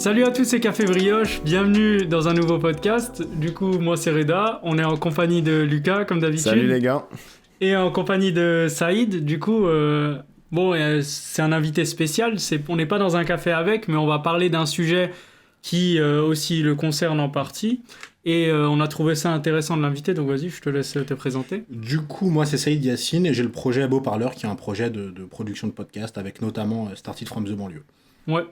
Salut à tous, c'est Café Brioche, bienvenue dans un nouveau podcast. Du coup, moi c'est Reda, on est en compagnie de Lucas comme d'habitude. Salut les gars. Et en compagnie de Saïd, du coup, c'est un invité spécial, on n'est pas dans un café avec, mais on va parler d'un sujet qui aussi le concerne en partie. Et on a trouvé ça intéressant de l'inviter, donc vas-y, je te laisse te présenter. Du coup, moi c'est Saïd Yassine et j'ai le projet Beau Parleur qui est un projet de production de podcast avec notamment Started from the Banlieue. Ouais,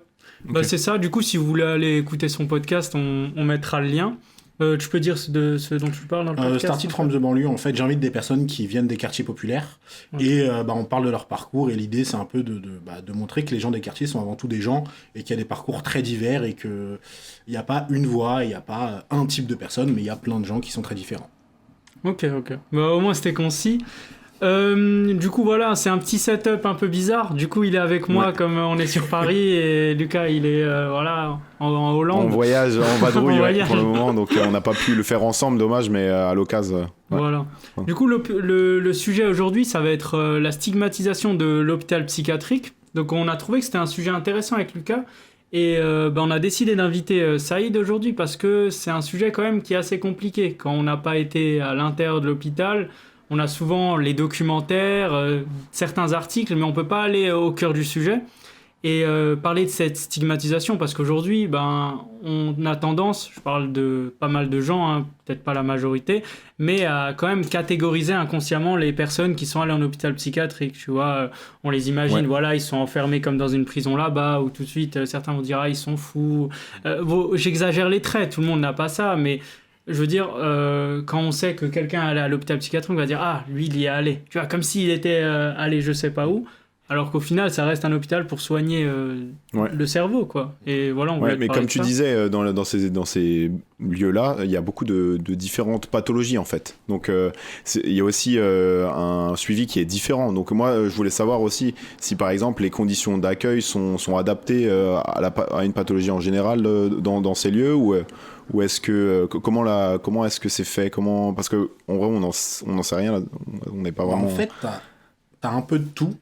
Okay. Bah, c'est ça, du coup si vous voulez aller écouter son podcast, on mettra le lien. Tu peux dire de ce dont tu parles dans le podcast Started from the Banlieue, en fait j'invite des personnes qui viennent des quartiers populaires et on parle de leur parcours et l'idée c'est un peu de montrer que les gens des quartiers sont avant tout des gens et qu'il y a des parcours très divers et qu'il n'y a pas une voix, il n'y a pas un type de personne mais il y a plein de gens qui sont très différents. Ok. Bah, au moins c'était concis. Du coup voilà, c'est un petit setup un peu bizarre. Du coup il est avec moi comme on est sur Paris et Lucas il est en Hollande. On voyage, on vadrouille On voyage. pour le moment, donc on n'a pas pu le faire ensemble, dommage, mais à l'occasion. Ouais. Voilà. Du coup le sujet aujourd'hui ça va être la stigmatisation de l'hôpital psychiatrique. Donc on a trouvé que c'était un sujet intéressant avec Lucas. Et on a décidé d'inviter Saïd aujourd'hui parce que c'est un sujet quand même qui est assez compliqué. Quand on n'a pas été à l'intérieur de l'hôpital, on a souvent les documentaires, certains articles, mais on ne peut pas aller au cœur du sujet et parler de cette stigmatisation parce qu'aujourd'hui, on a tendance, je parle de pas mal de gens, hein, peut-être pas la majorité, mais à quand même catégoriser inconsciemment les personnes qui sont allées en hôpital psychiatrique. Tu vois, on les imagine, voilà, ils sont enfermés comme dans une prison là-bas, ou tout de suite, certains vont dire, ah, ils sont fous. J'exagère les traits, tout le monde n'a pas ça, mais... Je veux dire, quand on sait que quelqu'un est allé à l'hôpital psychiatrique, on va dire « Ah, lui, il y est allé ». Tu vois, comme s'il était allé je sais pas où, alors qu'au final, ça reste un hôpital pour soigner le cerveau, quoi. Et voilà, on voulait mais comme tu disais, dans ces lieux-là, il y a beaucoup de différentes pathologies, en fait. Donc, il y a aussi un suivi qui est différent. Donc, moi, je voulais savoir aussi si, par exemple, les conditions d'accueil sont adaptées à une pathologie en général dans ces lieux ou est-ce que comment est-ce que c'est fait, parce que en vrai on n'en sait rien là, on n'est pas vraiment. En fait t'as un peu de tout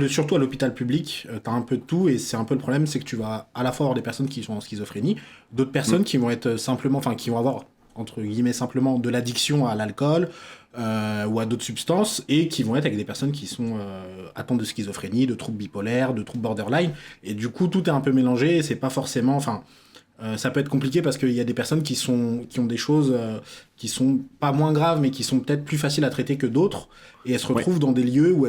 surtout à l'hôpital public t'as un peu de tout et c'est un peu le problème, c'est que tu vas à la fois avoir des personnes qui sont en schizophrénie, d'autres personnes qui vont être simplement, qui vont avoir entre guillemets simplement de l'addiction à l'alcool ou à d'autres substances et qui vont être avec des personnes qui sont atteintes de schizophrénie, de troubles bipolaires, de troubles borderline et du coup tout est un peu mélangé et c'est pas forcément, ça peut être compliqué parce qu'il y a des personnes qui ont des choses qui sont pas moins graves mais qui sont peut-être plus faciles à traiter que d'autres et elles se retrouvent dans des lieux où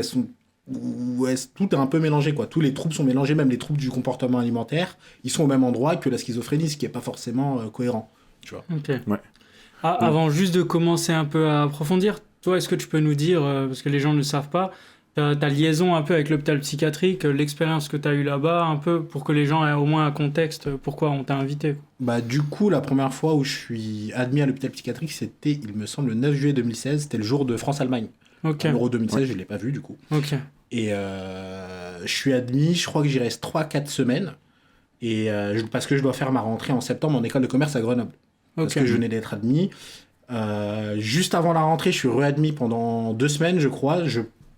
tout est un peu mélangé, quoi. Tous les troubles sont mélangés, même les troubles du comportement alimentaire, ils sont au même endroit que la schizophrénie, ce qui est pas forcément cohérent, tu vois. Ok. Ouais. Avant juste de commencer un peu à approfondir, toi est-ce que tu peux nous dire, parce que les gens ne le savent pas, ta liaison un peu avec l'hôpital psychiatrique, l'expérience que tu as eue là-bas, un peu, pour que les gens aient au moins un contexte, pourquoi on t'a invité. Du coup, la première fois où je suis admis à l'hôpital psychiatrique, c'était, il me semble, le 9 juillet 2016, c'était le jour de France-Allemagne. Okay. L'Euro 2016, je ne l'ai pas vu, du coup. Ok. Et je suis admis, je crois que j'y reste 3-4 semaines, et parce que je dois faire ma rentrée en septembre en école de commerce à Grenoble. Parce que je venais d'être admis. Juste avant la rentrée, je suis réadmis pendant 2 semaines, je crois.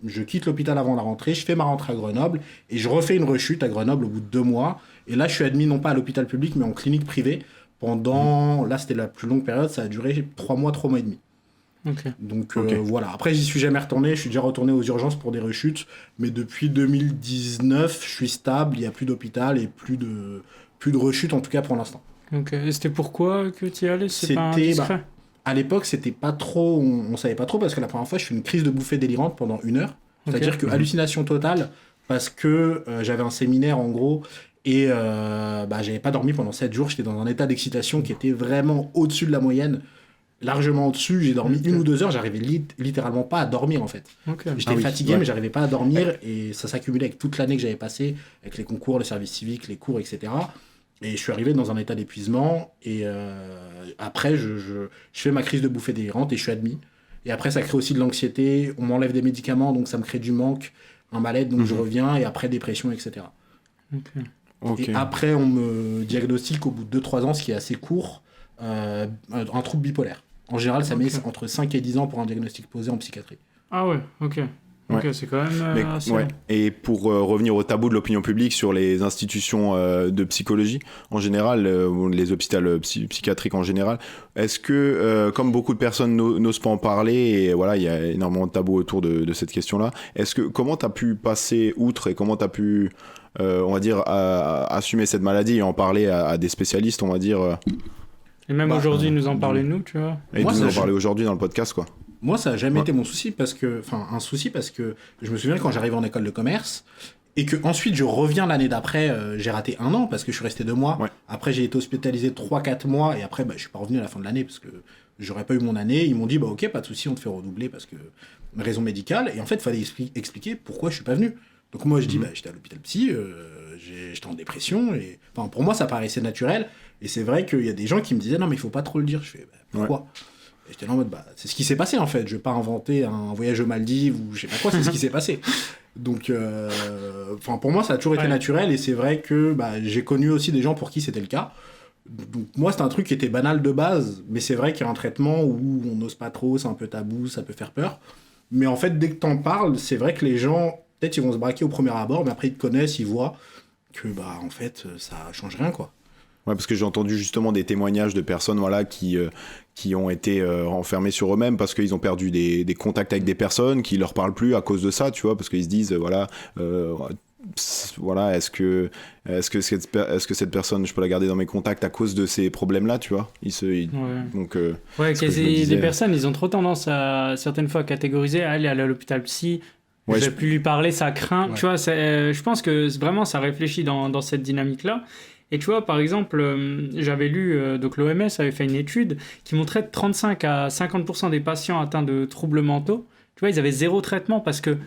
Je quitte l'hôpital avant la rentrée, je fais ma rentrée à Grenoble et je refais une rechute à Grenoble au bout de 2 mois. Et là, je suis admis non pas à l'hôpital public, mais en clinique privée pendant... Là, c'était la plus longue période, ça a duré 3 mois et demi. Okay. Donc voilà. Après, j'y suis jamais retourné, je suis déjà retourné aux urgences pour des rechutes. Mais depuis 2019, je suis stable, il n'y a plus d'hôpital et plus de rechutes, en tout cas pour l'instant. Ok. Et c'était pourquoi que tu y allais ? C'est pas indiscret ? À l'époque, c'était pas trop, on savait pas trop parce que la première fois, je fais une crise de bouffée délirante pendant 1 heure. C'est-à-dire que hallucination totale parce que j'avais un séminaire en gros et j'avais pas dormi pendant 7 jours. J'étais dans un état d'excitation qui était vraiment au-dessus de la moyenne, largement au-dessus. J'ai dormi 1 ou 2 heures, j'arrivais littéralement pas à dormir en fait. J'étais fatigué mais j'arrivais pas à dormir et ça s'accumulait avec toute l'année que j'avais passée, avec les concours, le service civique, les cours, etc. Et je suis arrivé dans un état d'épuisement et après je fais ma crise de bouffée délirante et je suis admis. Et après ça crée aussi de l'anxiété, on m'enlève des médicaments donc ça me crée du manque, un mal-être donc je reviens et après dépression, etc. Et après on me diagnostique au bout de 2-3 ans, ce qui est assez court, un trouble bipolaire. En général ça met entre 5 et 10 ans pour un diagnostic posé en psychiatrie. Ah ouais, ok. Ok, c'est quand même assez... Ouais. Et pour revenir au tabou de l'opinion publique sur les institutions de psychologie en général, les hôpitaux psychiatriques en général, est-ce que, comme beaucoup de personnes n'osent pas en parler, et voilà, il y a énormément de tabous autour de cette question-là, comment tu as pu passer outre et comment tu as pu, on va dire, assumer cette maladie et en parler à des spécialistes, on va dire Et même aujourd'hui, nous en parler, nous, tu vois. Et Moi, nous ça, en parler aujourd'hui dans le podcast, quoi. Moi, ça n'a jamais été mon souci, parce que je me souviens quand j'arrivais en école de commerce, et que ensuite je reviens l'année d'après, j'ai raté 1 an, parce que je suis resté 2 mois. Ouais. Après, j'ai été hospitalisé 3-4 mois, et après, je suis pas revenu à la fin de l'année, parce que j'aurais pas eu mon année. Ils m'ont dit, ok, pas de souci, on te fait redoubler, parce que raison médicale. Et en fait, il fallait expliquer pourquoi je suis pas venu. Donc moi, je dis, j'étais à l'hôpital psy, j'étais en dépression, et enfin, pour moi, ça paraissait naturel. Et c'est vrai qu'il y a des gens qui me disaient, non, mais il faut pas trop le dire. Je fais, pourquoi ? Et j'étais là en mode, c'est ce qui s'est passé en fait. Je vais pas inventer un voyage aux Maldives ou je sais pas quoi, c'est ce qui s'est passé. Donc, pour moi, ça a toujours été naturel, et c'est vrai que j'ai connu aussi des gens pour qui c'était le cas. Donc, moi, c'était un truc qui était banal de base, mais c'est vrai qu'il y a un traitement où on n'ose pas trop, c'est un peu tabou, ça peut faire peur. Mais en fait, dès que t'en parles, c'est vrai que les gens, peut-être ils vont se braquer au premier abord, mais après ils te connaissent, ils voient que en fait, ça change rien, quoi. Ouais, parce que j'ai entendu justement des témoignages de personnes voilà, qui ont été enfermées sur eux-mêmes parce qu'ils ont perdu des contacts avec des personnes qui leur parlent plus à cause de ça, tu vois, parce qu'ils se disent, voilà, est-ce que cette personne, je peux la garder dans mes contacts à cause de ces problèmes-là, tu vois. Donc, des personnes, ils ont trop tendance à, certaines fois, à catégoriser, aller à l'hôpital psy, je vais plus lui parler, ça craint, tu vois, je pense que vraiment, ça réfléchit dans cette dynamique-là. Et tu vois, par exemple, j'avais lu, donc l'OMS avait fait une étude qui montrait que 35 à 50% des patients atteints de troubles mentaux, tu vois, ils avaient 0 traitement parce que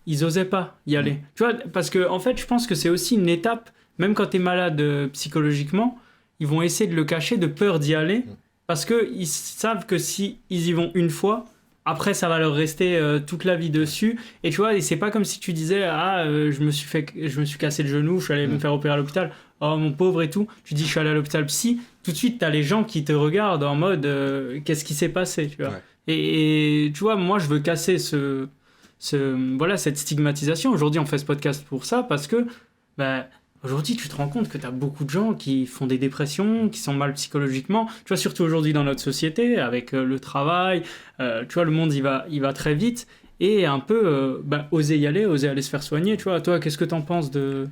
ils osaient pas y aller. Tu vois, parce que en fait, je pense que c'est aussi une étape, même quand tu es malade psychologiquement, ils vont essayer de le cacher, de peur d'y aller, parce qu'ils savent que si ils y vont une fois, après ça va leur rester toute la vie dessus. Et tu vois, et c'est pas comme si tu disais, je me suis cassé le genou, je suis allé me faire opérer à l'hôpital. Oh mon pauvre et tout, tu dis je suis allé à l'hôpital psy, tout de suite t'as les gens qui te regardent en mode qu'est-ce qui s'est passé, tu vois. Ouais. Et tu vois, moi je veux casser cette stigmatisation. Aujourd'hui on fait ce podcast pour ça, parce que aujourd'hui tu te rends compte que t'as beaucoup de gens qui font des dépressions, qui sont mal psychologiquement, tu vois, surtout aujourd'hui dans notre société avec le travail, tu vois, le monde il va très vite, et un peu oser y aller, oser aller se faire soigner, tu vois. Toi, qu'est-ce que t'en penses de...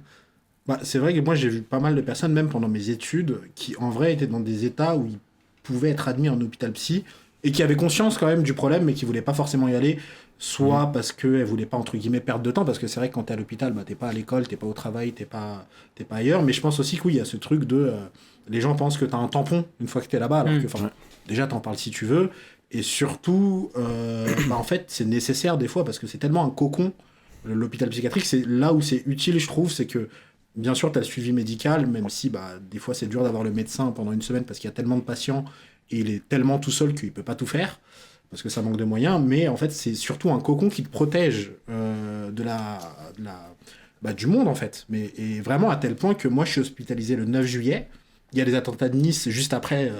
c'est vrai que moi j'ai vu pas mal de personnes, même pendant mes études, qui en vrai étaient dans des états où ils pouvaient être admis en hôpital psy, et qui avaient conscience quand même du problème, mais qui voulaient pas forcément y aller, soit parce qu'elles voulaient pas, entre guillemets, perdre de temps, parce que c'est vrai que quand t'es à l'hôpital, t'es pas à l'école, t'es pas au travail, t'es pas ailleurs. Mais je pense aussi que oui, il y a ce truc de... les gens pensent que t'as un tampon une fois que t'es là-bas, alors que déjà t'en parles si tu veux, et surtout, en fait, c'est nécessaire des fois, parce que c'est tellement un cocon, l'hôpital psychiatrique, c'est là où c'est utile, je trouve, c'est que bien sûr, tu as le suivi médical, même si des fois c'est dur d'avoir le médecin pendant une semaine parce qu'il y a tellement de patients et il est tellement tout seul qu'il ne peut pas tout faire parce que ça manque de moyens. Mais en fait, c'est surtout un cocon qui te protège du monde, en fait. Et vraiment à tel point que moi, je suis hospitalisé le 9 juillet. Il y a les attentats de Nice juste après,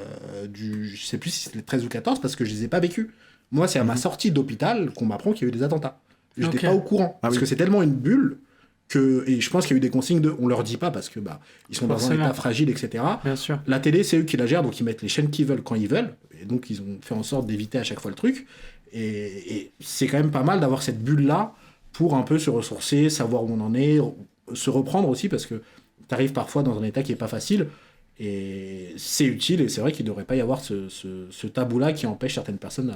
je sais plus si c'était le 13 ou 14, parce que je les ai pas vécus. Moi, c'est à ma sortie d'hôpital qu'on m'apprend qu'il y a eu des attentats. Je n'étais pas au courant parce que c'est tellement une bulle. Et je pense qu'il y a eu des consignes on leur dit pas parce que ils sont dans un état fragile, etc. Bien sûr. La télé, c'est eux qui la gèrent, donc ils mettent les chaînes qu'ils veulent quand ils veulent, et donc ils ont fait en sorte d'éviter à chaque fois le truc. Et c'est quand même pas mal d'avoir cette bulle là pour un peu se ressourcer, savoir où on en est, se reprendre aussi, parce que t'arrives parfois dans un état qui est pas facile, et c'est utile. Et c'est vrai qu'il devrait pas y avoir ce tabou là qui empêche certaines personnes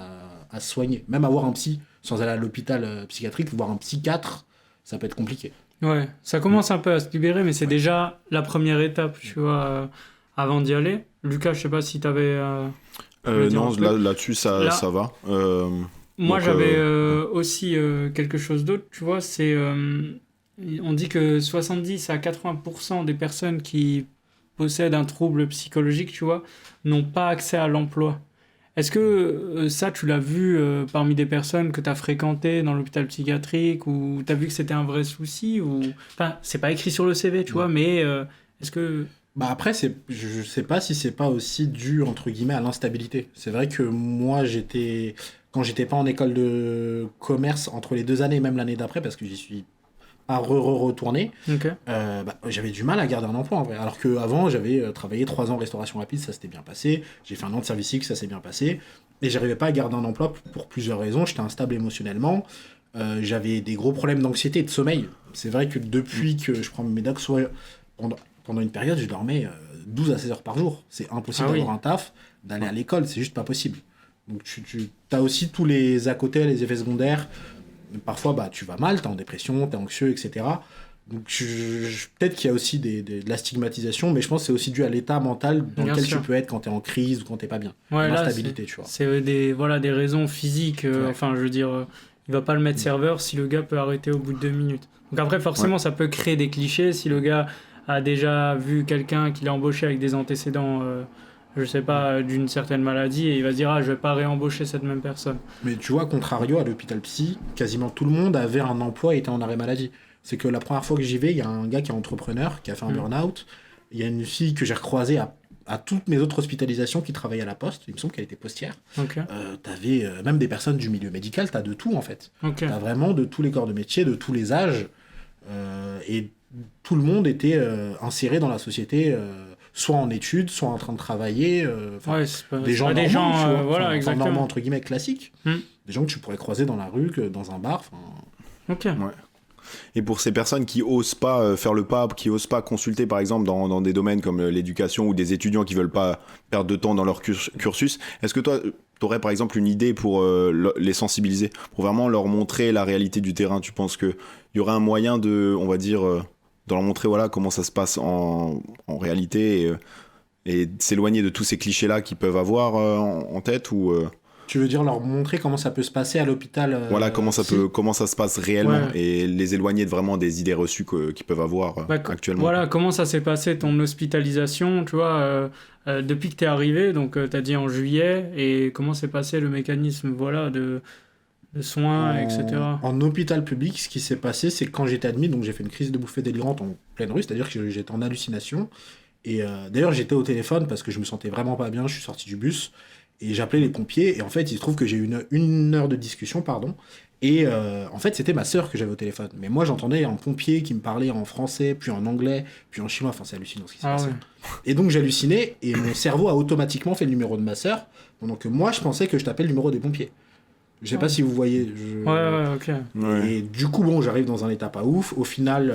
à se soigner, même avoir un psy sans aller à l'hôpital psychiatrique, voir un psychiatre, ça peut être compliqué. Ouais, ça commence un peu à se libérer, mais c'est déjà la première étape, tu vois, avant d'y aller. Lucas, je sais pas si t'avais... non, là-dessus, ça va. Moi, j'avais aussi quelque chose d'autre, tu vois, c'est... on dit que 70 à 80% des personnes qui possèdent un trouble psychologique, tu vois, n'ont pas accès à l'emploi. Est-ce que ça, tu l'as vu parmi des personnes que tu as fréquentées dans l'hôpital psychiatrique, ou tu as vu que c'était un vrai souci, ou... Enfin, c'est pas écrit sur le CV, tu vois, mais est-ce que... Après, je sais pas si c'est pas aussi dû, entre guillemets, à l'instabilité. C'est vrai que moi, quand j'étais pas en école de commerce entre les 2 années, même l'année d'après, parce que j'y suis pas retourné, Ok. j'avais du mal à garder un emploi en vrai. Alors qu'avant, j'avais travaillé 3 ans en restauration rapide, ça s'était bien passé. J'ai fait un an de service civique, ça s'est bien passé. Et j'arrivais pas à garder un emploi pour plusieurs raisons. J'étais instable émotionnellement. J'avais des gros problèmes d'anxiété et de sommeil. C'est vrai que depuis que je prends mes médocs, pendant une période, je dormais 12 à 16 heures par jour. C'est impossible d'avoir un taf, d'aller à l'école, c'est juste pas possible. Donc tu as aussi tous les à côté, les effets secondaires. Parfois, tu vas mal, tu es en dépression, tu es anxieux, etc. Donc peut-être qu'il y a aussi de la stigmatisation, mais je pense que c'est aussi dû à l'état mental dans Bien lequel sûr. tu peux être quand tu es en crise ou quand tu pas bien. Ouais, là, L'instabilité, tu vois. c'est des raisons physiques. Ouais. Enfin, je veux dire, il va pas le mettre serveur si le gars peut arrêter au bout de 2 minutes. Donc après, forcément, ça peut créer des clichés. Si le gars a déjà vu quelqu'un qu'il a embauché avec des antécédents, je sais pas, d'une certaine maladie, et il va se dire, ah, je vais pas réembaucher cette même personne. Mais tu vois, contrario, à l'hôpital psy, quasiment tout le monde avait un emploi et était en arrêt maladie. C'est que la première fois que j'y vais, il y a un gars qui est entrepreneur, qui a fait un burn-out. Il y a une fille que j'ai recroisée à toutes mes autres hospitalisations qui travaillait à la poste. Il me semble qu'elle était postière. Ok. T'avais même des personnes du milieu médical, t'as de tout en fait. Ok. T'as vraiment de tous les corps de métier, de tous les âges. Et tout le monde était inséré dans la société, soit en études, soit en train de travailler. Ouais, c'est pas, Des c'est gens pas des normaux, gens, tu vois. voilà, Enfin, exactement. normaux, entre guillemets, classiques. Des gens que tu pourrais croiser dans la rue, dans un bar. Ok. Ouais. Et pour ces personnes qui osent pas faire le pas, qui osent pas consulter par exemple dans des domaines comme l'éducation ou des étudiants qui veulent pas perdre de temps dans leur cursus, est-ce que toi t'aurais par exemple une idée pour les sensibiliser, pour vraiment leur montrer la réalité du terrain? Tu penses qu'il y aurait un moyen de, on va dire, de leur montrer voilà, comment ça se passe en réalité et s'éloigner de tous ces clichés-là qu'ils peuvent avoir en tête ou Tu veux dire leur montrer comment ça peut se passer à l'hôpital voilà, comment ça se passe réellement Ouais. et les éloigner de vraiment des idées reçues qu'ils peuvent avoir actuellement. Voilà, comment ça s'est passé ton hospitalisation, tu vois, depuis que t'es arrivé, donc t'as dit en juillet, et comment s'est passé le mécanisme, voilà, de soins, etc. En hôpital public, ce qui s'est passé, c'est que quand j'étais admis, donc j'ai fait une crise de bouffée délirante en pleine rue, c'est-à-dire que j'étais en hallucination. Et d'ailleurs, j'étais au téléphone parce que je me sentais vraiment pas bien, je suis sorti du bus. Et j'appelais les pompiers, et en fait, il se trouve que j'ai eu une heure de discussion, pardon. Et en fait, c'était ma sœur que j'avais au téléphone. Mais moi, j'entendais un pompier qui me parlait en français, puis en anglais, puis en chinois. Enfin, c'est hallucinant ce qui s'est passé. Ouais. Et donc, j'hallucinais, et mon cerveau a automatiquement fait le numéro de ma sœur, pendant que moi, je pensais que je tapais le numéro des pompiers. Je sais pas si vous voyez. Ouais, ok. Ouais. Et du coup, bon, j'arrive dans un état pas ouf. Au final,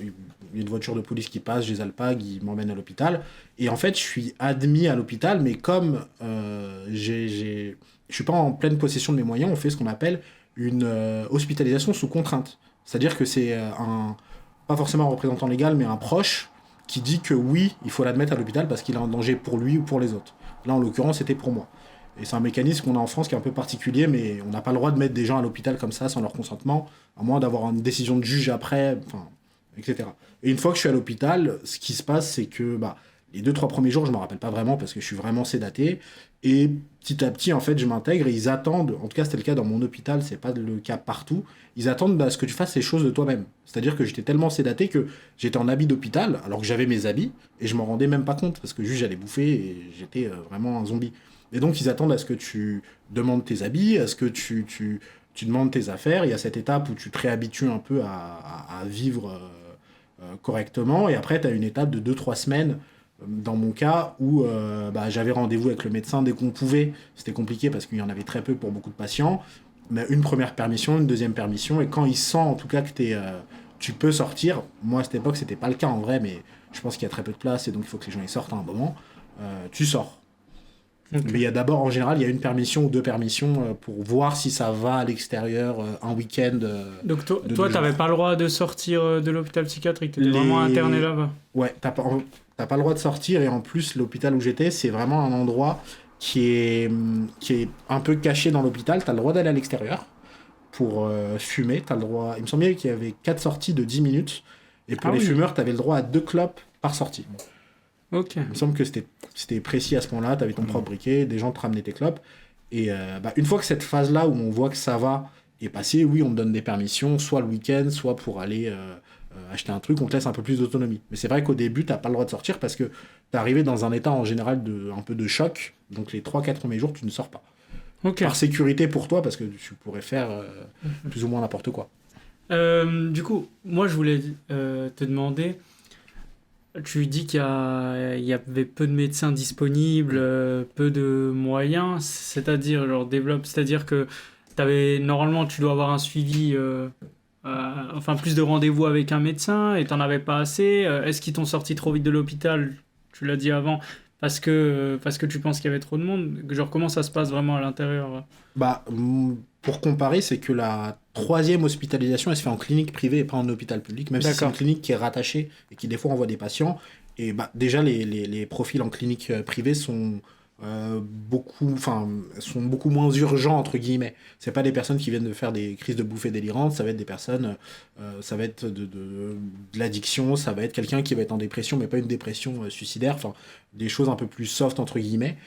il y a une voiture de police qui passe, je les alpague, ils m'emmènent à l'hôpital. Et en fait, je suis admis à l'hôpital, mais comme je suis pas en pleine possession de mes moyens, on fait ce qu'on appelle une hospitalisation sous contrainte. C'est-à-dire que c'est pas forcément un représentant légal, mais un proche qui dit que oui, il faut l'admettre à l'hôpital parce qu'il est en danger pour lui ou pour les autres. Là, en l'occurrence, c'était pour moi. Et c'est un mécanisme qu'on a en France qui est un peu particulier, mais on n'a pas le droit de mettre des gens à l'hôpital comme ça sans leur consentement, à moins d'avoir une décision de juge après, enfin, etc. Et une fois que je suis à l'hôpital, ce qui se passe, c'est que les 2-3 premiers jours, je ne me rappelle pas vraiment parce que je suis vraiment sédaté. Et petit à petit, en fait, je m'intègre et ils attendent, en tout cas c'était le cas dans mon hôpital, c'est pas le cas partout, ils attendent à ce que tu fasses les choses de toi-même. C'est-à-dire que j'étais tellement sédaté que j'étais en habit d'hôpital, alors que j'avais mes habits, et je m'en rendais même pas compte parce que juste j'allais bouffer et j'étais vraiment un zombie. Et donc ils attendent à ce que tu demandes tes habits, à ce que tu demandes tes affaires. Il y a cette étape où tu te réhabitues un peu à vivre correctement. Et après, tu as une étape de 2-3 semaines, dans mon cas, où j'avais rendez-vous avec le médecin dès qu'on pouvait. C'était compliqué parce qu'il y en avait très peu pour beaucoup de patients. Mais une première permission, une deuxième permission. Et quand il sent en tout cas que tu peux sortir, moi à cette époque, c'était pas le cas en vrai, mais je pense qu'il y a très peu de place et donc il faut que les gens y sortent à un moment, tu sors. Okay. Mais il y a d'abord, en général, il y a une permission ou 2 permissions pour voir si ça va à l'extérieur un week-end. Donc toi, t'avais pas le droit de sortir de l'hôpital psychiatrique, t'étais Les- vraiment interné là-bas. Ouais, t'as pas le droit de sortir et en plus, l'hôpital où j'étais, c'est vraiment un endroit qui est un peu caché dans l'hôpital. T'as le droit d'aller à l'extérieur pour fumer. T'as le droit... Il me semblait qu'il y avait 4 sorties de 10 minutes et pour les fumeurs, t'avais le droit à 2 clopes par sortie. Ok. Il me semble que c'était précis à ce point-là, tu avais ton propre briquet, des gens te ramenaient tes clopes. Et une fois que cette phase-là où on voit que ça va est passée, oui, on te donne des permissions, soit le week-end, soit pour aller acheter un truc, on te laisse un peu plus d'autonomie. Mais c'est vrai qu'au début, tu n'as pas le droit de sortir parce que tu es arrivé dans un état en général un peu de choc. Donc les 3-4 premiers jours, tu ne sors pas. Ok. Par sécurité pour toi, parce que tu pourrais faire plus ou moins n'importe quoi. Du coup, moi, je voulais te demander, tu dis il y avait peu de médecins disponibles, peu de moyens, c'est-à-dire que normalement, tu dois avoir un suivi, enfin plus de rendez-vous avec un médecin et t'en avais pas assez. Est-ce qu'ils t'ont sorti trop vite de l'hôpital? Tu l'as dit avant, parce que tu penses qu'il y avait trop de monde. Genre, comment ça se passe vraiment à l'intérieur? Pour comparer, c'est que la 3e hospitalisation, elle se fait en clinique privée et pas en hôpital public, même si c'est D'accord. une clinique qui est rattachée et qui des fois envoie des patients. Et déjà, les profils en clinique privée sont sont beaucoup moins urgents, entre guillemets. C'est pas des personnes qui viennent de faire des crises de bouffées délirantes, ça va être des personnes, ça va être de l'addiction, ça va être quelqu'un qui va être en dépression, mais pas une dépression suicidaire, enfin, des choses un peu plus soft, entre guillemets.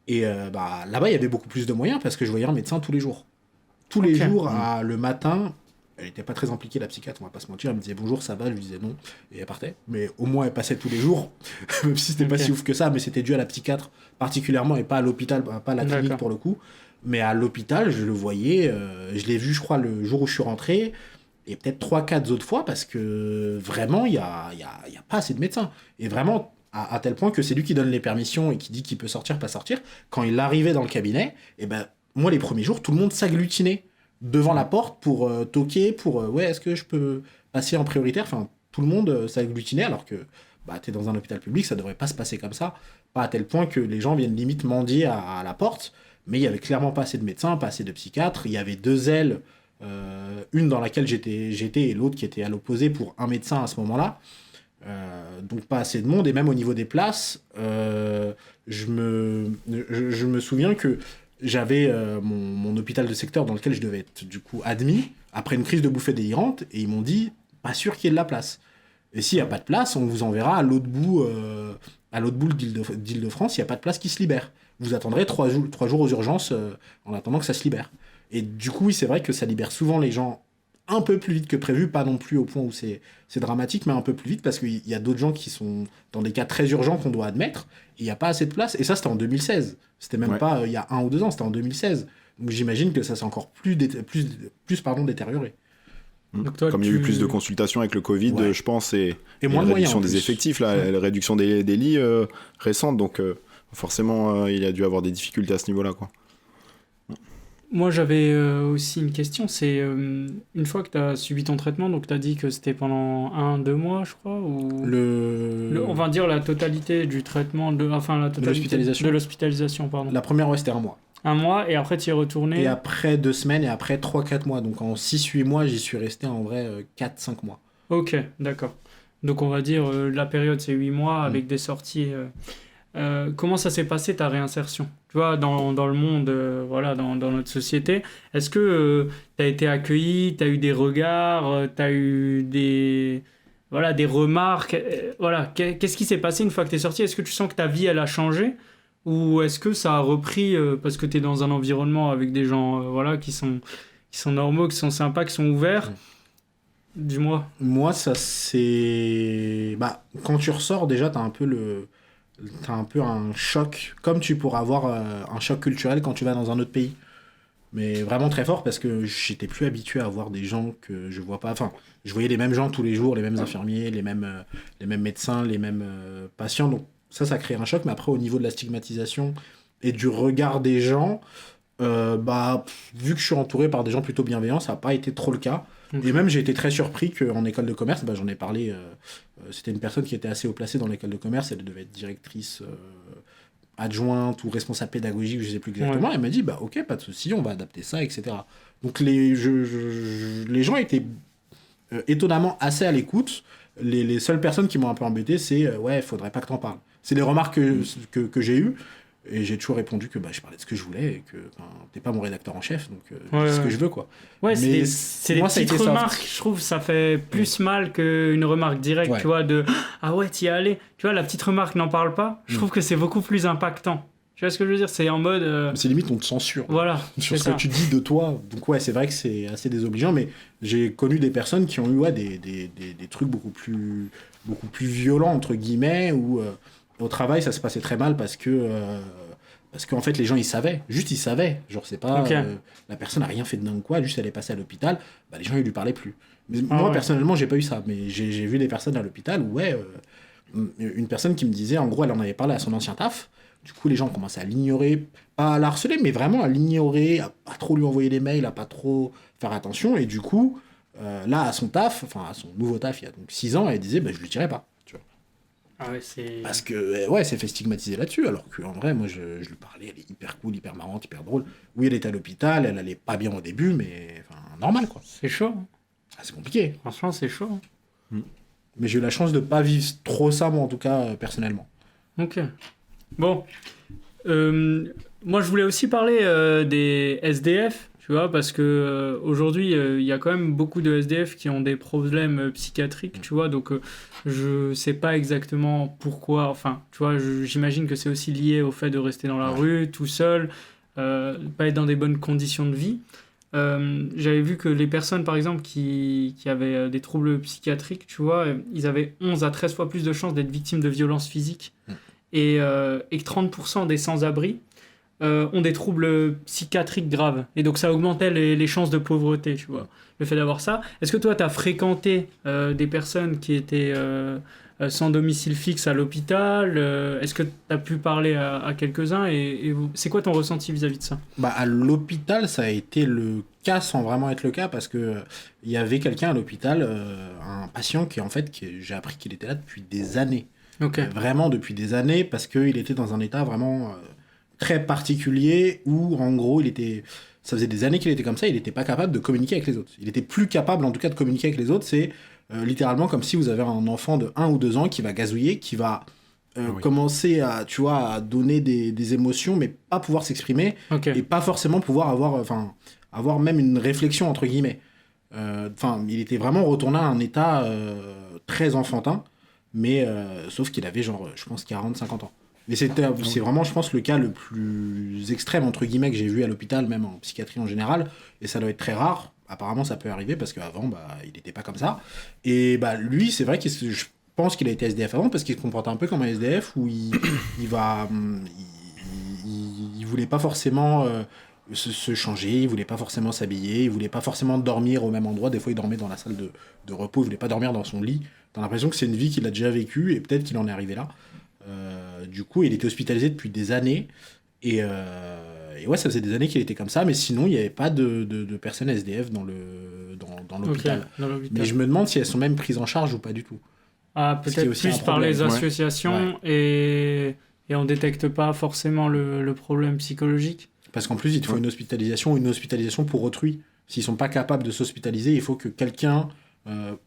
Et là-bas, il y avait beaucoup plus de moyens parce que je voyais un médecin tous les jours. Tous les jours, le matin, elle n'était pas très impliquée, la psychiatre, on va pas se mentir. Elle me disait bonjour, ça va, je lui disais non, et elle partait. Mais au moins, elle passait tous les jours, même si c'était pas si ouf que ça, mais c'était dû à la psychiatre particulièrement et pas à l'hôpital, pas à la clinique pour le coup. Mais à l'hôpital, je le voyais, je l'ai vu, je crois, le jour où je suis rentré, et peut-être 3-4 autres fois, parce que vraiment, il y a pas assez de médecins. Et vraiment, à tel point que c'est lui qui donne les permissions et qui dit qu'il peut sortir, pas sortir. Quand il arrivait dans le cabinet, et moi, les premiers jours, tout le monde s'agglutinait devant la porte pour toquer, pour ouais, est-ce que je peux passer en prioritaire? Enfin, tout le monde s'agglutinait, alors que t'es dans un hôpital public, ça devrait pas se passer comme ça. Pas à tel point que les gens viennent limite mendier à la porte, mais il y avait clairement pas assez de médecins, pas assez de psychiatres. Il y avait 2 ailes, une dans laquelle j'étais et l'autre qui était à l'opposé pour un médecin à ce moment-là. Donc pas assez de monde, et même au niveau des places, je me souviens que j'avais mon hôpital de secteur dans lequel je devais être du coup admis après une crise de bouffée délirante, et ils m'ont dit pas sûr qu'il y ait de la place. Et s'il n'y a pas de place, on vous enverra à l'autre bout d'Île-de-France, il n'y a pas de place qui se libère. Vous attendrez 3 jours aux urgences en attendant que ça se libère. Et du coup, oui, c'est vrai que ça libère souvent les gens un peu plus vite que prévu, pas non plus au point où c'est dramatique, mais un peu plus vite, parce qu'il y a d'autres gens qui sont dans des cas très urgents qu'on doit admettre, et il n'y a pas assez de place. Et ça, c'était en 2016. C'était même pas il y a 1 ou 2 ans, c'était en 2016. Donc j'imagine que ça s'est encore plus détérioré. Donc toi, comme il y a eu plus de consultations avec le Covid, je pense, et moins la de réduction moyens, des effectifs, la réduction des lits récente, donc forcément il a dû avoir des difficultés à ce niveau-là, quoi. Moi, j'avais aussi une question. C'est une fois que tu as subi ton traitement, donc tu as dit que c'était pendant 1-2 mois, je crois, ou on va dire la totalité du traitement, la totalité de l'hospitalisation, pardon. La première, c'était 1 mois. 1 mois, et après tu y es retourné. Et après 2 semaines, et après 3-4 mois. Donc en 6-8 mois, j'y suis resté en vrai 4-5 mois. Ok, d'accord. Donc on va dire la période, c'est 8 mois avec des sorties. Comment ça s'est passé ta réinsertion? Tu vois, dans le monde, voilà, dans notre société, est-ce que tu as été accueilli, tu as eu des regards, tu as eu des remarques, voilà, qu'est-ce qui s'est passé une fois que tu es sorti? Est-ce que tu sens que ta vie, elle a changé? Ou est-ce que ça a repris parce que tu es dans un environnement avec des gens voilà, qui sont normaux, qui sont sympas, qui sont ouverts? Dis-moi. Moi, ça c'est... quand tu ressors, déjà, t'as un peu un choc, comme tu pourras avoir un choc culturel quand tu vas dans un autre pays. Mais vraiment très fort, parce que j'étais plus habitué à voir des gens que je vois pas. Enfin, je voyais les mêmes gens tous les jours, les mêmes infirmiers, les mêmes médecins, les mêmes patients. Donc ça crée un choc. Mais après, au niveau de la stigmatisation et du regard des gens, vu que je suis entouré par des gens plutôt bienveillants, ça n'a pas été trop le cas. Et même, j'ai été très surpris qu'en école de commerce, j'en ai parlé, c'était une personne qui était assez haut placée dans l'école de commerce, elle devait être directrice adjointe ou responsable pédagogique, je ne sais plus exactement. Elle m'a dit, ok, pas de souci, on va adapter ça, etc. Donc les gens étaient étonnamment assez à l'écoute. Les seules personnes qui m'ont un peu embêté, c'est ouais, faudrait pas que t'en parles. C'est les remarques que j'ai eues. Et j'ai toujours répondu que je parlais de ce que je voulais, et que t'es pas mon rédacteur en chef, donc c'est ce que je veux, quoi. Ouais, mais c'est des petites remarques, je trouve, ça fait plus mal qu'une remarque directe, tu vois, de « Ah ouais, t'y es allé ». Tu vois, la petite remarque « N'en parle pas », je trouve que c'est beaucoup plus impactant. Tu vois ce que je veux dire? C'est en mode... C'est limite, on te censure. Voilà, sur ce que tu dis de toi. Donc ouais, c'est vrai que c'est assez désobligeant, mais j'ai connu des personnes qui ont eu des trucs beaucoup plus violents, entre guillemets, où... au travail, ça se passait très mal parce que Parce qu'en fait, les gens, ils savaient. Juste, ils savaient. Genre, c'est pas... Ok. La personne n'a rien fait de dingue quoi. Juste, elle est passée à l'hôpital. Bah, les gens, ils lui parlaient plus. Mais Ah moi, ouais. personnellement, j'ai pas eu ça. Mais j'ai vu des personnes à l'hôpital où, ouais... une personne qui me disait, en gros, elle en avait parlé à son ancien taf. Du coup, les gens commençaient à l'ignorer. Pas à la harceler, mais vraiment à l'ignorer. À pas trop lui envoyer des mails. À pas trop faire attention. Et du coup, là, à son taf... Enfin, à son nouveau taf, il y a donc 6 ans, elle disait, bah, je lui dirais pas. Tu vois. Ah ouais, c'est... Parce que, ouais, c'est fait stigmatiser là-dessus, alors qu'en vrai, moi, je lui parlais, elle est hyper cool, hyper marrante, hyper drôle. Oui, elle était à l'hôpital, elle allait pas bien au début, mais, enfin, normal, quoi. C'est chaud. Hein. Ah, c'est compliqué. Franchement, c'est chaud. Hein. Mais j'ai eu la chance de pas vivre trop ça, moi, en tout cas, personnellement. Ok. Bon. Moi, je voulais aussi parler des SDF, tu vois, parce que aujourd'hui, il y a quand même beaucoup de SDF qui ont des problèmes psychiatriques, tu vois, donc je sais pas exactement pourquoi. Enfin, tu vois, j'imagine que c'est aussi lié au fait de rester dans la rue, tout seul, pas être dans des bonnes conditions de vie. J'avais vu que les personnes, par exemple, qui avaient des troubles psychiatriques, tu vois, ils avaient 11 à 13 fois plus de chances d'être victimes de violences physiques et que 30% des sans-abri ont des troubles psychiatriques graves. Et donc ça augmentait les chances de pauvreté, tu vois, le fait d'avoir ça. Est-ce que toi, tu as fréquenté des personnes qui étaient sans domicile fixe à l'hôpital Est-ce que tu as pu parler à quelques-uns et c'est quoi ton ressenti vis-à-vis de ça? Bah, à l'hôpital, ça a été le cas sans vraiment être le cas, parce que il y avait quelqu'un à l'hôpital, un patient qui, en fait, j'ai appris qu'il était là depuis des années. Ok. Vraiment depuis des années, parce qu'il était dans un état vraiment très particulier où, en gros, ça faisait des années qu'il était comme ça, il n'était pas capable de communiquer avec les autres. Il était plus capable, en tout cas, de communiquer avec les autres. C'est littéralement comme si vous avez un enfant de 1 ou 2 ans qui va gazouiller, qui va commencer à, tu vois, à donner des émotions, mais pas pouvoir s'exprimer, Ok. et pas forcément pouvoir avoir même une réflexion, entre guillemets. Il était vraiment retourné à un état très enfantin, mais sauf qu'il avait genre, je pense, 40-50 ans. Mais c'est vraiment, je pense, le cas le plus extrême, entre guillemets, que j'ai vu à l'hôpital, même en psychiatrie en général, et ça doit être très rare. Apparemment, ça peut arriver, parce qu'avant, bah, il n'était pas comme ça. Et bah, lui, c'est vrai que je pense qu'il a été SDF avant, parce qu'il se comportait un peu comme un SDF, où il voulait pas forcément se changer, il voulait pas forcément s'habiller, il voulait pas forcément dormir au même endroit. Des fois, il dormait dans la salle de repos, il voulait pas dormir dans son lit. T'as l'impression que c'est une vie qu'il a déjà vécue, et peut-être qu'il en est arrivé là. Du coup, il était hospitalisé depuis des années, et ouais, ça faisait des années qu'il était comme ça, mais sinon, il n'y avait pas de personnes SDF dans l'hôpital. Ok, dans l'hôpital. Mais je me demande si elles sont même prises en charge ou pas du tout. Ah, Ce qui est peut-être aussi un plus par problème. les associations et on détecte pas forcément le problème psychologique. Parce qu'en plus, il te faut une hospitalisation pour autrui. S'ils sont pas capables de s'hospitaliser, il faut que quelqu'un,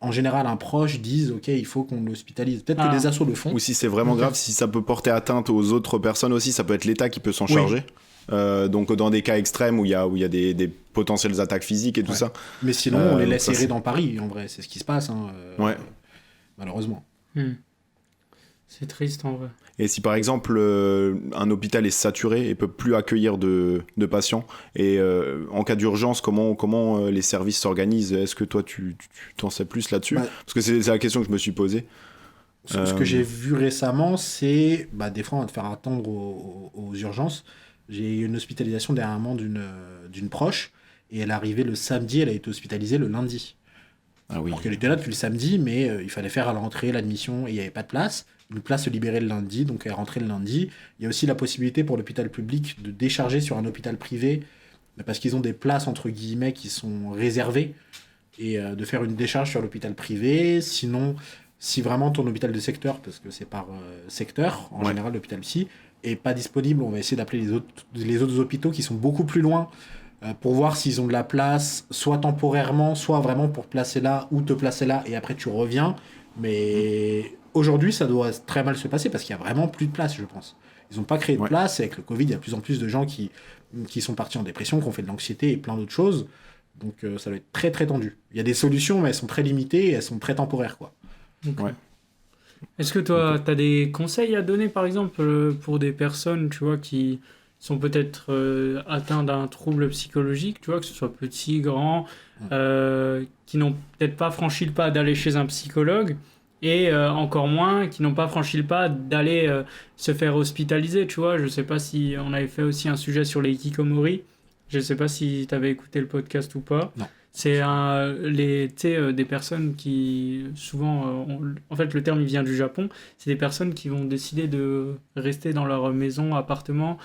en général un proche, dise ok, il faut qu'on l'hospitalise. Peut-être que les assos le font. Ou si c'est vraiment grave, si ça peut porter atteinte aux autres personnes aussi, ça peut être l'État qui peut s'en charger. Donc dans des cas extrêmes où il y a des potentielles attaques physiques et tout ça. Mais sinon, on les laisse errer dans Paris, en vrai. C'est ce qui se passe, malheureusement. C'est triste en vrai. Et si par exemple un hôpital est saturé et peut plus accueillir de patients, et en cas d'urgence, comment les services s'organisent? Est-ce que toi tu t'en sais plus là-dessus? Parce que c'est la question que je me suis posée. Ce que j'ai vu récemment, c'est des fois on va te faire attendre aux urgences. J'ai eu une hospitalisation dernièrement d'une proche, et elle est arrivée le samedi, elle a été hospitalisée le lundi. Ah oui. Alors qu'elle était là depuis le samedi, mais il fallait faire à l'entrée l'admission et il n'y avait pas de place. Une place se libérait le lundi, donc elle rentrait le lundi. Il y a aussi la possibilité pour l'hôpital public de décharger sur un hôpital privé, parce qu'ils ont des places entre guillemets qui sont réservées, et de faire une décharge sur l'hôpital privé. Sinon, si vraiment ton hôpital de secteur, parce que c'est par secteur, en général l'hôpital psy, est pas disponible, on va essayer d'appeler les autres hôpitaux qui sont beaucoup plus loin, pour voir s'ils ont de la place, soit temporairement, soit vraiment pour te placer là ou te placer là, et après tu reviens. Mais aujourd'hui, ça doit très mal se passer, parce qu'il y a vraiment plus de place, je pense. Ils n'ont pas créé de place, et avec le Covid, il y a de plus en plus de gens qui sont partis en dépression, qui ont fait de l'anxiété et plein d'autres choses. Donc ça doit être très très tendu. Il y a des solutions, mais elles sont très limitées, et elles sont très temporaires, quoi. Okay. Est-ce que toi, tu as des conseils à donner, par exemple, pour des personnes, tu vois, qui sont peut-être atteints d'un trouble psychologique, tu vois, que ce soit petit, grand, qui n'ont peut-être pas franchi le pas d'aller chez un psychologue, et encore moins qui n'ont pas franchi le pas d'aller se faire hospitaliser, tu vois. Je sais pas si on avait fait aussi un sujet sur les hikikomori. Je sais pas si tu avais écouté le podcast ou pas. Non. C'est des personnes qui, souvent, en fait, le terme il vient du Japon. C'est des personnes qui vont décider de rester dans leur maison, appartement,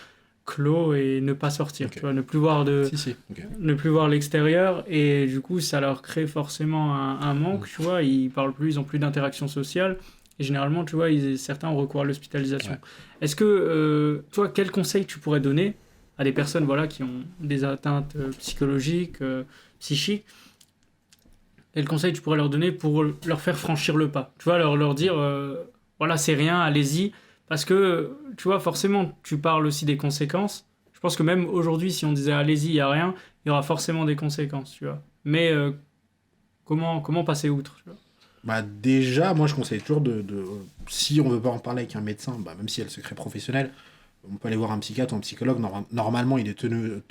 clos et ne pas sortir. Tu vois, ne plus voir ne plus voir l'extérieur. Et du coup, ça leur crée forcément un manque. Tu vois, ils parlent plus, ils ont plus d'interaction sociale. Et généralement, tu vois, certains ont recours à l'hospitalisation. Ouais. Est-ce que, toi, quel conseil tu pourrais donner à des personnes voilà, qui ont des atteintes psychologiques, psychiques? Quel conseil tu pourrais leur donner pour leur faire franchir le pas? Tu vois, leur dire, voilà, c'est rien, allez-y. Parce que, tu vois, forcément, tu parles aussi des conséquences. Je pense que même aujourd'hui, si on disait allez-y, il n'y a rien, il y aura forcément des conséquences, tu vois. Mais comment passer outre, tu vois? Bah déjà, moi je conseille toujours si on veut pas en parler avec un médecin, même si il y a le secret professionnel, on peut aller voir un psychiatre ou un psychologue. Normalement, il est tenu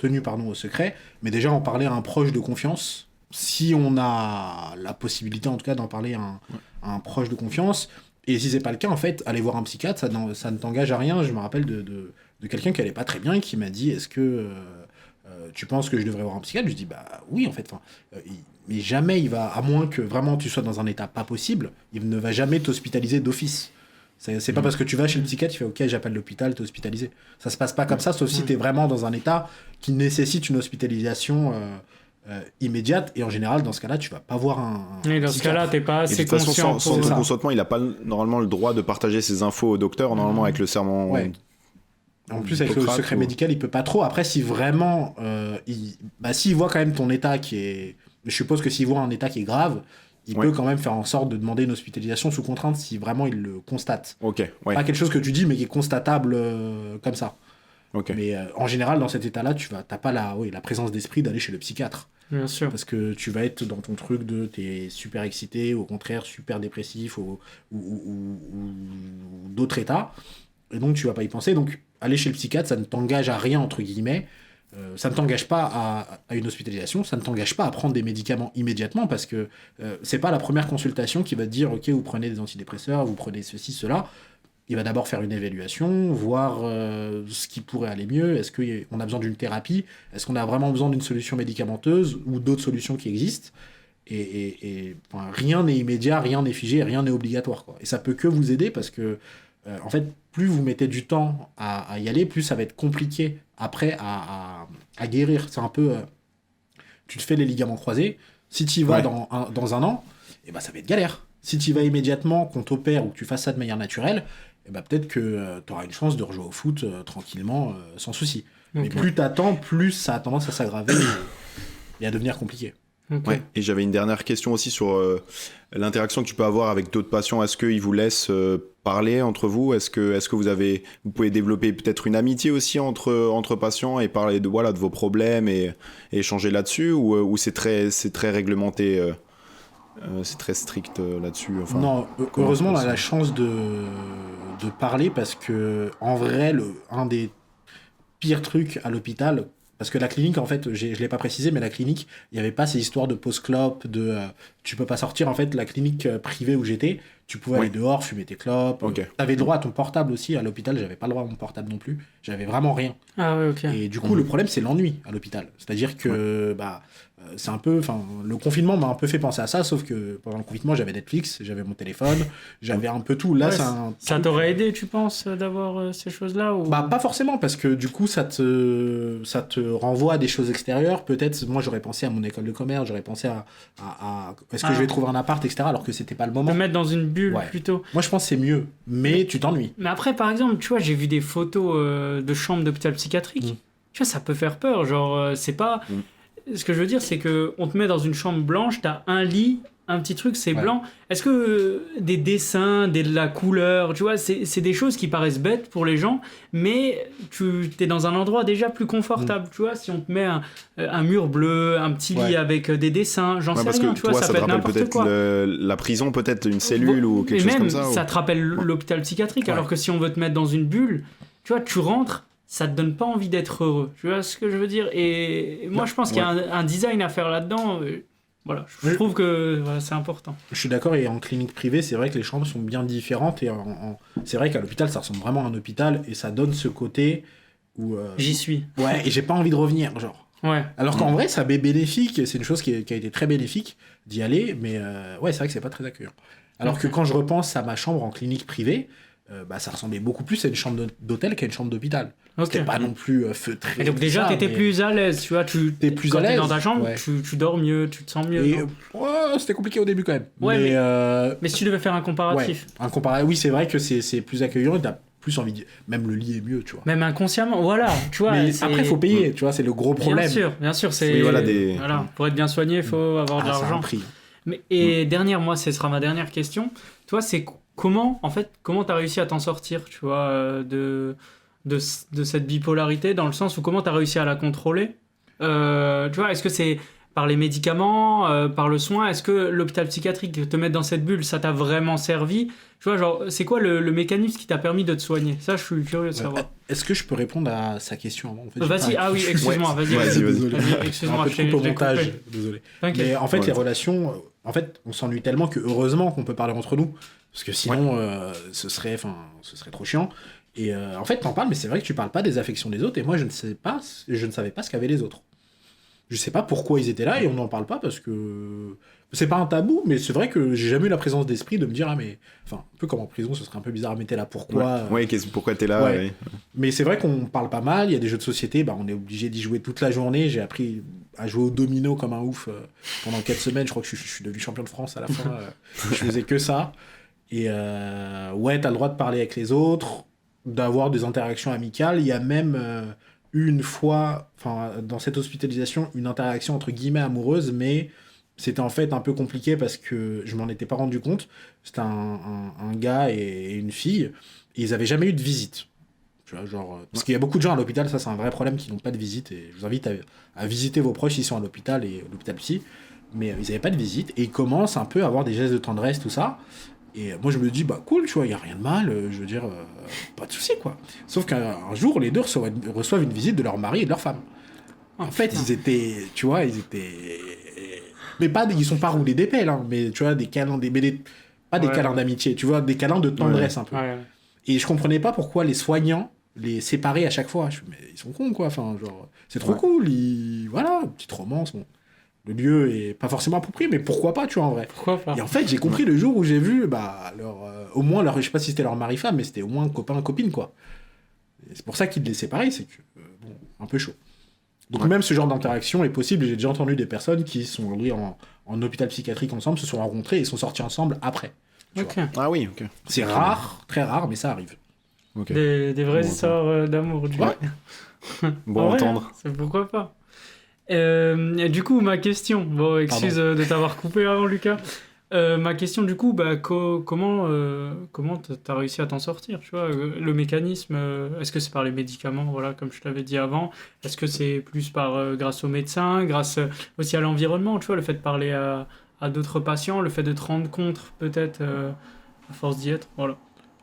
au secret, mais déjà en parler à un proche de confiance. Si on a la possibilité, en tout cas, d'en parler à un proche de confiance. Et si c'est pas le cas, en fait, aller voir un psychiatre, ça ne t'engage à rien. Je me rappelle de quelqu'un qui allait pas très bien et qui m'a dit, est-ce que tu penses que je devrais voir un psychiatre? Je dis, bah oui, en fait. Mais jamais il va, à moins que vraiment tu sois dans un état pas possible, il ne va jamais t'hospitaliser d'office. C'est pas parce que tu vas chez le psychiatre, tu fais ok, j'appelle l'hôpital, t'es hospitalisé. Ça se passe pas comme ça, sauf si t'es vraiment dans un état qui nécessite une hospitalisation immédiate. Et en général, dans ce cas-là, tu vas pas voir un oui, dans psychiatre. ce cas-là, t'es pas assez conscient. Sans ton consentement, il a pas normalement le droit de partager ses infos au docteur, normalement avec le serment. Ouais. En plus, avec le secret médical, il peut pas trop. Après, si vraiment, s'il voit quand même ton état qui est, je suppose que s'il voit un état qui est grave, il peut quand même faire en sorte de demander une hospitalisation sous contrainte si vraiment il le constate. Ok. Ouais. Pas quelque chose que tu dis, mais qui est constatable comme ça. Ok. Mais en général, dans cet état-là, t'as pas la présence d'esprit d'aller chez le psychiatre. Bien sûr. Parce que tu vas être dans ton truc t'es super excité, ou au contraire super dépressif, ou d'autres états. Et donc, tu vas pas y penser. Donc, aller chez le psychiatre, ça ne t'engage à rien, entre guillemets. Ça ne t'engage pas à une hospitalisation, ça ne t'engage pas à prendre des médicaments immédiatement, parce que c'est pas la première consultation qui va te dire ok, vous prenez des antidépresseurs, vous prenez ceci, cela. Il va d'abord faire une évaluation, voir ce qui pourrait aller mieux, est-ce qu'on a besoin d'une thérapie, est-ce qu'on a vraiment besoin d'une solution médicamenteuse ou d'autres solutions qui existent. Et rien n'est immédiat, rien n'est figé, rien n'est obligatoire, quoi. Et ça peut que vous aider, parce que en fait, plus vous mettez du temps à y aller, plus ça va être compliqué après à guérir. C'est un peu... tu te fais les ligaments croisés. Si tu y vas dans un an, ça va être galère. Si tu y vas immédiatement, qu'on t'opère ou que tu fasses ça de manière naturelle, peut-être que tu auras une chance de rejouer au foot tranquillement, sans souci. Okay. Mais plus tu attends, plus ça a tendance à s'aggraver et à devenir compliqué. Okay. Ouais. Et j'avais une dernière question aussi sur l'interaction que tu peux avoir avec d'autres patients. Est-ce qu'ils vous laissent parler entre vous? Est-ce que vous pouvez développer peut-être une amitié aussi entre patients et parler de vos problèmes et échanger là-dessus, ou c'est très réglementé, c'est très strict là-dessus? Non, heureusement on a la chance de parler, parce que en vrai, un des pires trucs à l'hôpital, parce que la clinique, en fait, je l'ai pas précisé, mais la clinique, il n'y avait pas ces histoires de pause clope, tu peux pas sortir. En fait, la clinique privée où j'étais, tu pouvais aller dehors, fumer tes clopes. Okay. Tu avais le droit à ton portable aussi. À l'hôpital, j'avais pas le droit à mon portable non plus. J'avais vraiment rien. Ah ouais, ok. Et du coup, le problème, c'est l'ennui à l'hôpital. C'est-à-dire que c'est un peu... le confinement m'a un peu fait penser à ça, sauf que pendant le confinement, j'avais Netflix, j'avais mon téléphone, j'avais un peu tout. Là, ça t'aurait aidé, tu penses, d'avoir ces choses-là, ou... Pas forcément, parce que du coup, ça te renvoie à des choses extérieures. Peut-être, moi, j'aurais pensé à mon école de commerce, j'aurais pensé à est-ce que je vais trouver un appart, etc., alors que c'était pas le moment. Te mettre dans une bulle, plutôt. Moi, je pense que c'est mieux, mais tu t'ennuies. Mais après, par exemple, tu vois, j'ai vu des photos de chambres d'hôpital psychiatrique. Tu vois, ça peut faire peur. Genre, c'est pas... Ce que je veux dire, c'est qu'on te met dans une chambre blanche, t'as un lit, un petit truc, c'est blanc. Est-ce que des dessins, de la couleur, tu vois, c'est des choses qui paraissent bêtes pour les gens, mais tu es dans un endroit déjà plus confortable, tu vois. Si on te met un mur bleu, un petit lit avec des dessins, j'en sais rien, tu vois, ça peut être n'importe quoi. La prison, peut-être une cellule ou quelque chose comme ça. Ça te rappelle l'hôpital psychiatrique, alors que si on veut te mettre dans une bulle, tu vois, tu rentres, ça te donne pas envie d'être heureux. Tu vois ce que je veux dire? Et moi, je pense qu'il y a un design à faire là-dedans. Voilà, je trouve que voilà, c'est important. Je suis d'accord, et en clinique privée, c'est vrai que les chambres sont bien différentes, et c'est vrai qu'à l'hôpital, ça ressemble vraiment à un hôpital, et ça donne ce côté où... J'y suis. Ouais, et j'ai pas envie de revenir, genre. Ouais. Alors qu'en vrai, ça m'est bénéfique, c'est une chose qui a été très bénéfique d'y aller, mais ouais, c'est vrai que c'est pas très accueillant. Alors que quand je repense à ma chambre en clinique privée, ça ressemblait beaucoup plus à une chambre d'hôtel qu'à une chambre d'hôpital. C'était pas non plus feutré. Et donc déjà, t'étais plus à l'aise, tu vois, t'es plus quand à l'aise, t'es dans ta chambre, ouais. tu dors mieux, tu te sens mieux. Et, c'était compliqué au début quand même. Ouais, mais si tu devais faire un comparatif. Ouais, oui, c'est vrai que c'est plus accueillant, et t'as plus envie de... Même le lit est mieux, tu vois. Même inconsciemment, voilà, tu vois. Mais après, il faut payer, tu vois, c'est le gros problème. Bien sûr, c'est... Oui, voilà, voilà, pour être bien soigné, il faut avoir de C'est un l'argent. prix. Mais, et dernière, moi, ce sera ma dernière question. Toi, c'est comment t'as réussi à t'en sortir, tu vois, de cette bipolarité, dans le sens où comment t'as réussi à la contrôler? Tu vois, est-ce que c'est par les médicaments, par le soin? Est-ce que l'hôpital psychiatrique, te mettre dans cette bulle, ça t'a vraiment servi? Tu vois, genre, c'est quoi le mécanisme qui t'a permis de te soigner? Ça, je suis curieux de savoir. Est-ce que je peux répondre à sa question avant, en fait, Vas-y, oui, excuse-moi, vas-y. Désolé. Excuse-moi, un peu de coupe au montage, coupé. désolé. T'inquiète. Mais en fait, Ouais. les relations, en fait, on s'ennuie tellement que heureusement qu'on peut parler entre nous, parce que sinon, ce serait trop chiant. Et en fait, t'en parles, mais c'est vrai que tu parles pas des affections des autres, et moi, je ne savais pas ce qu'avaient les autres. Je sais pas pourquoi ils étaient là, et on n'en parle pas parce que c'est pas un tabou, mais c'est vrai que j'ai jamais eu la présence d'esprit de me dire, enfin, un peu comme en prison, ce serait un peu bizarre, mais t'es là pourquoi? Pourquoi t'es là? Ouais. Ouais. Mais c'est vrai qu'on parle pas mal, il y a des jeux de société, on est obligé d'y jouer toute la journée. J'ai appris à jouer au domino comme un ouf pendant 4 semaines. Je crois que je suis devenu champion de France à la fin. Je faisais que ça. Et ouais, t'as le droit de parler avec les autres, d'avoir des interactions amicales. Il y a même eu une fois, dans cette hospitalisation, une interaction entre guillemets amoureuse, mais c'était en fait un peu compliqué parce que je m'en étais pas rendu compte. C'était un gars et une fille, et ils avaient jamais eu de visite. Tu vois, genre, parce qu'il y a beaucoup de gens à l'hôpital, ça c'est un vrai problème, qui n'ont pas de visite, et je vous invite à visiter vos proches s'ils sont à l'hôpital, et l'hôpital psy, mais ils n'avaient pas de visite, et ils commencent un peu à avoir des gestes de tendresse, tout ça, et moi je me dis, cool, tu vois, il n'y a rien de mal, je veux dire, pas de souci, quoi. Sauf qu'un jour, les deux reçoivent une visite de leur mari et de leur femme. En fait, ils étaient, tu vois, mais ils sont pas roulés des pelles, hein, mais tu vois, des câlins, pas des câlins d'amitié, tu vois, des câlins de tendresse un peu. Ouais. Et je comprenais pas pourquoi les soignants les séparaient à chaque fois. Mais ils sont cons, quoi. Enfin, genre, c'est trop cool. Voilà, petite romance. Bon. Le lieu est pas forcément approprié, mais pourquoi pas, tu vois, en vrai. Pourquoi pas? Et en fait, j'ai compris le jour où j'ai vu, au moins, je sais pas si c'était leur mari-femme, mais c'était au moins copain-copine, quoi. Et c'est pour ça qu'ils les séparaient, c'est que, un peu chaud. Donc même ce genre d'interaction est possible. J'ai déjà entendu des personnes qui sont allées en hôpital psychiatrique ensemble, se sont rencontrées et sont sorties ensemble après. Ok. Ah oui, ok. C'est rare, très rare, mais ça arrive. Ok. Des vraies Bon, histoires d'amour, du coup. Bon En à vrai, entendre. c'est pourquoi pas. Et du coup, ma question, excuse de t'avoir coupé avant, Lucas. Ma question, du coup, comment t'as réussi à t'en sortir, tu vois, le mécanisme, est-ce que c'est par les médicaments, voilà, comme je t'avais dit avant, est-ce que c'est plus grâce aux médecins, grâce aussi à l'environnement, tu vois, le fait de parler à d'autres patients, le fait de te rendre compte, peut-être, à force d'y être, voilà.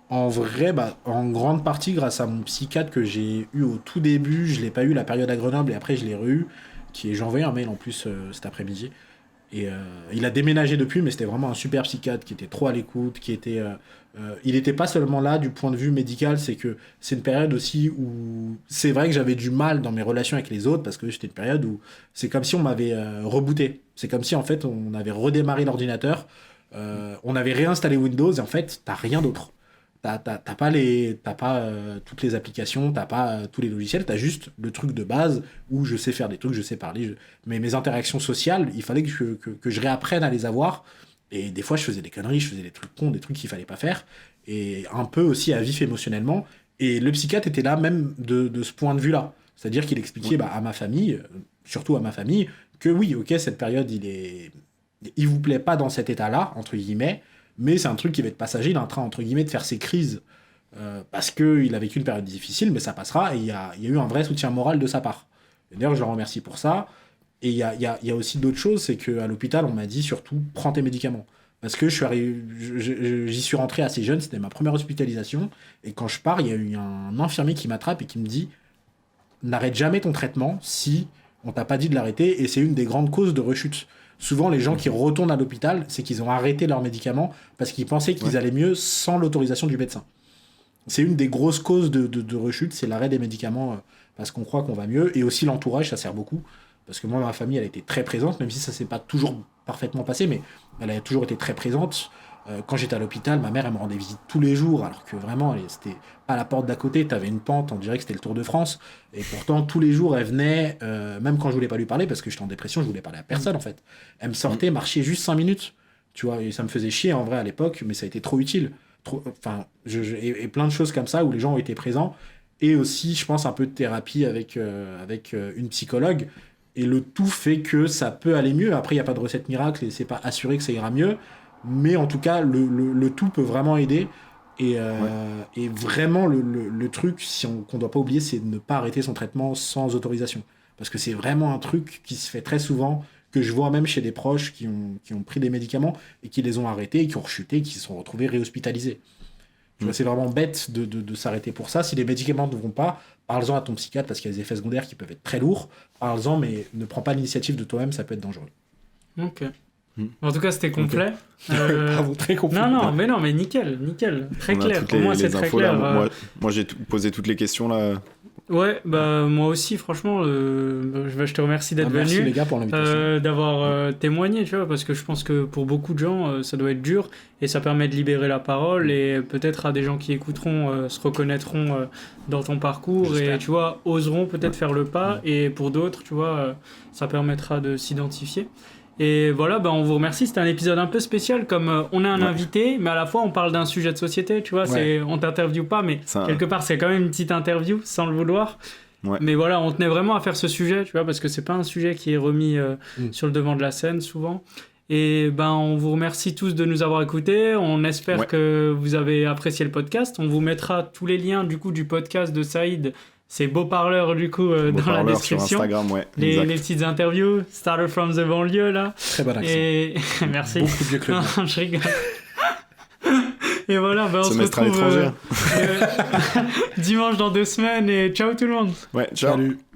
En vrai, en grande partie grâce à mon psychiatre que j'ai eu au tout début. Je l'ai pas eu la période à Grenoble, et après je l'ai re-eu. J'ai envoyé un mail en plus cet après-midi. Et il a déménagé depuis, mais c'était vraiment un super psychiatre qui était trop à l'écoute, il n'était pas seulement là du point de vue médical, c'est que c'est une période aussi où c'est vrai que j'avais du mal dans mes relations avec les autres, parce que c'était une période où c'est comme si on m'avait rebooté. C'est comme si en fait on avait redémarré l'ordinateur, on avait réinstallé Windows, et en fait t'as rien d'autre. T'as pas toutes les applications, t'as pas tous les logiciels, t'as juste le truc de base où je sais faire des trucs, je sais parler. Mais mes interactions sociales, il fallait que je réapprenne à les avoir. Et des fois, je faisais des conneries, je faisais des trucs cons, des trucs qu'il fallait pas faire. Et un peu aussi à vif émotionnellement. Et le psychiatre était là même de ce point de vue-là. C'est-à-dire qu'il expliquait à ma famille, surtout à ma famille, que oui, ok, cette période, il vous plaît pas dans cet état-là, entre guillemets, mais c'est un truc qui va être passager, il est en train, entre guillemets, de faire ses crises parce qu'il a vécu une période difficile, mais ça passera, et il y a eu un vrai soutien moral de sa part. Et d'ailleurs, je le remercie pour ça. Et il y a aussi d'autres choses, c'est qu'à l'hôpital, on m'a dit surtout, prends tes médicaments. Parce que j'y suis rentré assez jeune, c'était ma première hospitalisation, et quand je pars, il y a eu un infirmier qui m'attrape et qui me dit, n'arrête jamais ton traitement si on t'a pas dit de l'arrêter, et c'est une des grandes causes de rechute. Souvent, les gens qui retournent à l'hôpital, c'est qu'ils ont arrêté leurs médicaments parce qu'ils pensaient qu'ils allaient mieux sans l'autorisation du médecin. C'est une des grosses causes de rechute, c'est l'arrêt des médicaments parce qu'on croit qu'on va mieux. Et aussi l'entourage, ça sert beaucoup. Parce que moi, ma famille, elle a été très présente, même si ça s'est pas toujours parfaitement passé, mais elle a toujours été très présente. Quand j'étais à l'hôpital, ma mère, elle me rendait visite tous les jours, alors que vraiment, c'était pas à la porte d'à côté, t'avais une pente, on dirait que c'était le Tour de France. Et pourtant, tous les jours, elle venait, même quand je voulais pas lui parler, parce que j'étais en dépression, je voulais parler à personne, en fait. Elle me sortait, marchait juste 5 minutes, tu vois, et ça me faisait chier, en vrai, à l'époque, mais ça a été trop utile. Et plein de choses comme ça, où les gens ont été présents. Et aussi, je pense, un peu de thérapie avec une psychologue. Et le tout fait que ça peut aller mieux. Après, il n'y a pas de recette miracle et c'est pas assuré que ça ira mieux. Mais en tout cas, le tout peut vraiment aider. Et vraiment, le truc qu'on ne doit pas oublier, c'est de ne pas arrêter son traitement sans autorisation. Parce que c'est vraiment un truc qui se fait très souvent, que je vois même chez des proches qui ont pris des médicaments et qui les ont arrêtés, et qui ont rechuté, qui se sont retrouvés réhospitalisés. Tu vois, c'est vraiment bête de s'arrêter pour ça. Si les médicaments ne vont pas, parle-en à ton psychiatre parce qu'il y a des effets secondaires qui peuvent être très lourds. Parle-en, mais ne prends pas l'initiative de toi-même, ça peut être dangereux. Ok. En tout cas, c'était complet. Bravo, très complet. Non, mais nickel. Très clair. Pour moi, c'est très clair. Moi, j'ai posé toutes les questions là. Ouais, bah moi aussi, franchement, je te remercie d'être venu. Merci les gars pour l'invitation. D'avoir témoigné, tu vois, parce que je pense que pour beaucoup de gens, ça doit être dur et ça permet de libérer la parole et peut-être à des gens qui écouteront se reconnaîtront dans ton parcours et tu vois, oseront peut-être faire le pas et pour d'autres, tu vois, ça permettra de s'identifier. Et voilà, on vous remercie. C'était un épisode un peu spécial, comme on a un invité, mais à la fois on parle d'un sujet de société, tu vois, on t'interviewe pas, mais quelque part c'est quand même une petite interview, sans le vouloir. Ouais. Mais voilà, on tenait vraiment à faire ce sujet, tu vois, parce que c'est pas un sujet qui est remis sur le devant de la scène souvent. Et on vous remercie tous de nous avoir écoutés. On espère que vous avez apprécié le podcast. On vous mettra tous les liens du coup du podcast de Saïd. C'est Beau Parleur du coup dans la description. Sur Instagram, les petites interviews, Starter from the banlieue là. Très bon accent. Et merci. Beaucoup mieux que le mien. Je rigole. Et voilà, on se retrouve dimanche dans 2 semaines et ciao tout le monde. Ouais, ciao. Salut.